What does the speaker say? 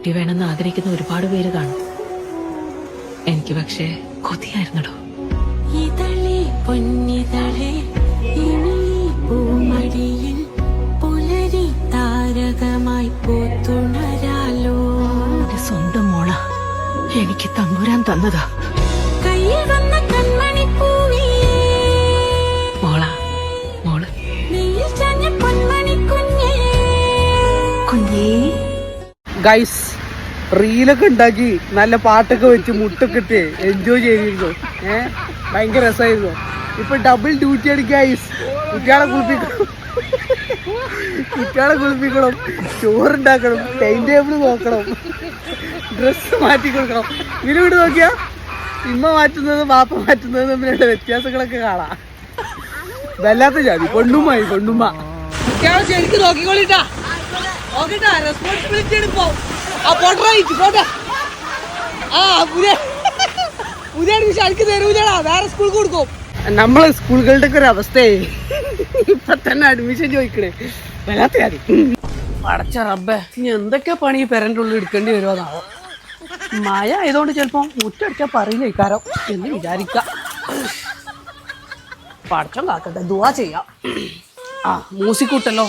കുട്ടി വേണമെന്ന് ആഗ്രഹിക്കുന്ന ഒരുപാട് പേര് കാണും. എനിക്ക് പക്ഷേ കൊതിയായിരുന്നടോ. ഇതളേ പൊന്നിതളേ ഇനി പൂമടിയിൽ പുലരി താരകമായി പൂത്തുണരാലോ. സ്വന്തം മോള എനിക്ക് തമ്പുരാൻ തന്നതാ. കയ്യിൽ വന്ന കൺമണിപ്പൂവേ മോളാ മോള് നെയ്യിൽ ചാഞ്ഞ പൊന്മണി കുഞ്ഞേ. കുഞ്ഞേ. ഗൈസ് റീലൊക്കെ ഉണ്ടാക്കി നല്ല പാട്ടൊക്കെ വെച്ച് മുട്ടൊക്കെ ഇട്ട് എൻജോയ് ചെയ്തിരുന്നു. ഭയങ്കര രസമായിരുന്നു. ഇപ്പൊ ഡബിൾ ഡ്യൂട്ടിയാണ് ഗൈസ്. കുട്ടികളെ കുളിപ്പിക്കണം, ചോറുണ്ടാക്കണം, ടൈം ടേബിൾ നോക്കണം, ഡ്രസ്സ് മാറ്റി കൊടുക്കണം. ഇവിടെ നോക്കിയാ ഇമ്മ മാറ്റുന്നതും ബാപ്പ മാറ്റുന്നതും തമ്മിലുള്ള വ്യത്യാസങ്ങളൊക്കെ കാണാം. വല്ലാത്ത ജാതി കൊണ്ടുമായി കൊണ്ടുമ്മ ശരിക്കും നോക്കിക്കോളിട്ടാ. റെസ്പോൺസിബിലിറ്റി എടുപ്പോ. പുതിയ അഡ്മിഷൻ എനിക്ക് തരൂലടാ, വേറെ സ്കൂൾ കൊടുക്കും. നമ്മളെ സ്കൂളുകളുടെ ഒക്കെ ഒരു അവസ്ഥയെ ഇപ്പൊ തന്നെ അഡ്മിഷൻ ചോദിക്കണേ. വല്ലാത്ത ജാതി. അടച്ച റബ്ബേ, ഇനി എന്തൊക്കെ പണി ഈ പെരൻ്റെ ഉള്ളിൽ എടുക്കേണ്ടി വരുമോന്നാവോ. മഴ ആയതുകൊണ്ട് ചിലപ്പോ മുറ്റടിച്ചാൽ പറയില്ല ഇക്കാരം എന്ന് വിചാരിക്കാം. പടച്ചം കാക്കട്ടെ, ദുആ ചെയ്യാം. മ്യൂസിക് കൂട്ടല്ലോ.